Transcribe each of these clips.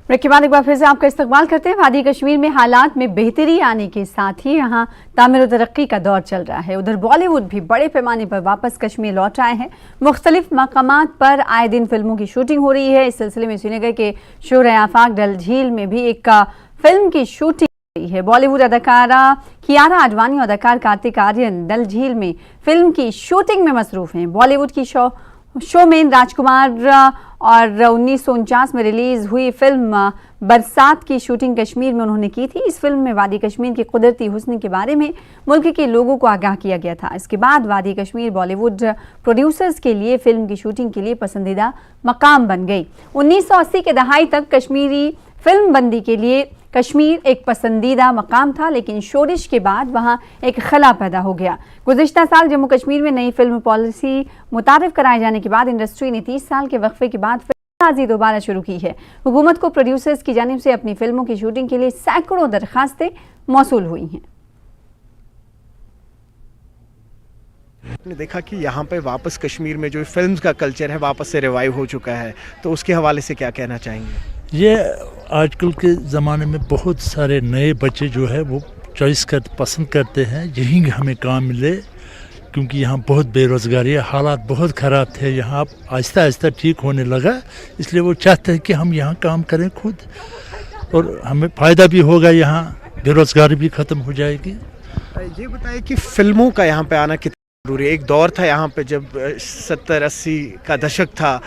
Break के बाद एक बार फिर से आपका इस्तकबाल करते हैं। वादी कश्मीर में हालात में बेहतरी आने के साथ ही यहाँ तामीर और तरक्की का दौर चल रहा है। उधर बॉलीवुड भी बड़े पैमाने पर वापस कश्मीर लौट आए हैं। मुख्तलिफ मकामात पर आए दिन फिल्मों की शूटिंग हो रही है। इस सिलसिले में श्रीनगर के शोर आफाक डल झील में भी एक फिल्म की शूटिंग है। बॉलीवुड अदाकारा कियारा आडवाणी और अदाकार कार्तिक आर्यन डल झील में फिल्म की शूटिंग में मसरूफ हैं। बॉलीवुड की शोमेन राजकुमार और 1949 में रिलीज हुई फिल्म बरसात की शूटिंग कश्मीर में उन्होंने की थी। इस फिल्म में वादी कश्मीर की कुदरती हुस्न के बारे में मुल्क के लोगों को आगाह किया गया था। इसके बाद वादी कश्मीर बॉलीवुड प्रोड्यूसर्स के लिए फिल्म की शूटिंग के लिए पसंदीदा मकाम बन गई। 1980 के दहाई तक कश्मीरी फिल्म बंदी के लिए कश्मीर एक पसंदीदा मकाम था, लेकिन शोरिश के बाद वहां एक खला पैदा हो गया। गुज़िश्ता साल जम्मू कश्मीर में नई फिल्म पॉलिसी मुतारिफ कराए जाने के बाद इंडस्ट्री ने 30 साल के वक्फे के बाद फिल्मबाजी दोबारा शुरू की है। हुकूमत को प्रोड्यूसर्स की जानिब से अपनी फिल्मों की शूटिंग के लिए सैकड़ों दरखास्तें मौसूल हुई हैं। आपने देखा कि यहाँ पे वापस कश्मीर में जो फिल्म्स का कल्चर है वापस से रिवाइव हो चुका है, तो उसके हवाले से क्या कहना चाहेंगे? ये आजकल के ज़माने में बहुत सारे नए बच्चे जो है वो पसंद करते हैं यहीं हमें काम मिले, क्योंकि यहाँ बहुत बेरोज़गारी है, हालात बहुत ख़राब थे। यहाँ आहिस्ता आहिस्ता ठीक होने लगा, इसलिए वो चाहते हैं कि हम यहाँ काम करें खुद और हमें फ़ायदा भी होगा, यहाँ बेरोज़गारी भी ख़त्म हो जाएगी। ये बताइए कि फिल्मों का यहाँ पे आना कितना ज़रूरी है? एक दौर था यहाँ पे जब 70-80 का दशक था,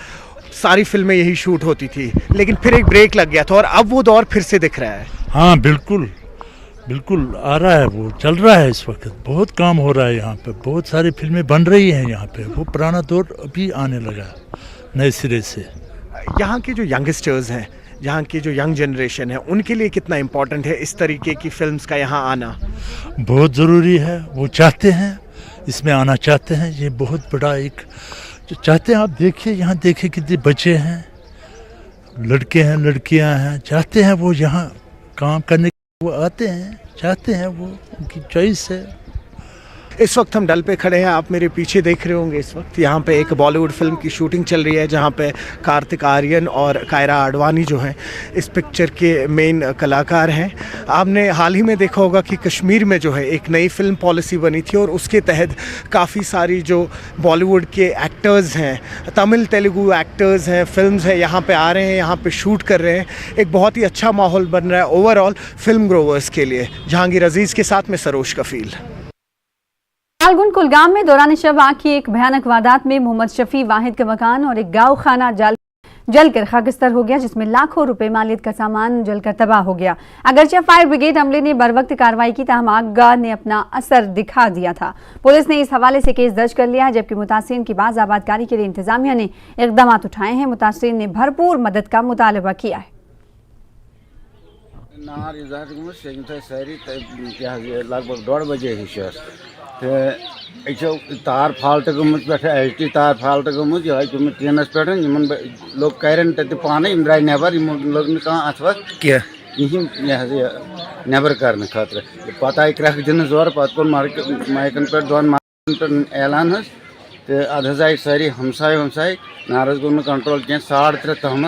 सारी फिल्में यही शूट होती थी, लेकिन फिर एक ब्रेक लग गया था और अब वो दौर फिर से दिख रहा है। हाँ बिल्कुल बिल्कुल आ रहा है, वो चल रहा है। इस वक्त बहुत काम हो रहा है यहाँ पे, बहुत सारी फिल्में बन रही हैं यहाँ पे। वो पुराना दौर अभी आने लगा नए सिरे से। यहाँ के जो यंगस्टर्स हैं, यहाँ की जो यंग जनरेशन है, उनके लिए कितना इम्पोर्टेंट है इस तरीके की फिल्म्स का यहाँ आना? बहुत ज़रूरी है, वो चाहते हैं, इसमें आना चाहते हैं। ये बहुत बड़ा एक जो चाहते हैं। आप देखिए यहाँ, देखिए कितने बच्चे हैं, लड़के हैं, लड़कियां हैं, चाहते हैं वो यहाँ काम करने, वो आते हैं, चाहते हैं, वो उनकी चॉइस है। इस वक्त हम डल पे खड़े हैं, आप मेरे पीछे देख रहे होंगे। इस वक्त यहाँ पे एक बॉलीवुड फिल्म की शूटिंग चल रही है, जहाँ पे कार्तिक आर्यन और कियारा आडवाणी जो हैं इस पिक्चर के मेन कलाकार हैं। आपने हाल ही में देखा होगा कि कश्मीर में जो है एक नई फिल्म पॉलिसी बनी थी और उसके तहत काफ़ी सारी जो बॉलीवुड के एक्टर्स हैं, तमिल तेलुगु एक्टर्स हैं, फिल्म्स हैं, यहाँ पर आ रहे हैं, यहाँ पर शूट कर रहे हैं। एक बहुत ही अच्छा माहौल बन रहा है ओवरऑल फिल्म ग्रोवर्स के लिए। जहांगीर अजीज़ के साथ में सरोज कफील। फाल्गुन कुलगाम में दौरान शब आग की एक भयानक वारदात में मोहम्मद शफी वाहिद का मकान और एक गाँव खाना जलकर खाकस्तर हो गया, जिसमें लाखों रुपए मालियत का सामान जलकर तबाह हो गया। अगरचे फायर ब्रिगेड अमले ने बरवक्त कार्रवाई की, ताहम आग ने अपना असर दिखा दिया था। पुलिस ने इस हवाले से केस दर्ज कर लिया है, जबकि मुतासिरीन की बाज़ आबादकारी के लिए इंतजामिया ने इकदाम उठाए हैं। मुतासिरीन ने भरपूर मदद का मुतालबा किया है। लगभग 1:30 बजे तो तार फाल्ट गमुत पे एच टी तार फाल्ट गमुत यह गमुत टीनस पे लोग करें तक पाने द्राय नेबर लोग अथ कहें नेबर कर खतर पता क्रक दिन जोर पत कोर माइकन पे दोन माइकन पे ऐलान तो अद आई सारी हमसाय वमसाय नार गो कंट्रोल कह 3:30 तम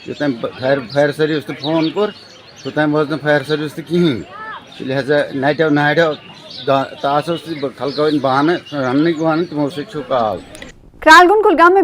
योतम फायर सर्विस तो फोन कोर तोतम वो फायर सर्विस तो कहें, लिहाजा नाट्यो तास खलक बान रन तमो सो आग। फाल्गुन कुलगाम में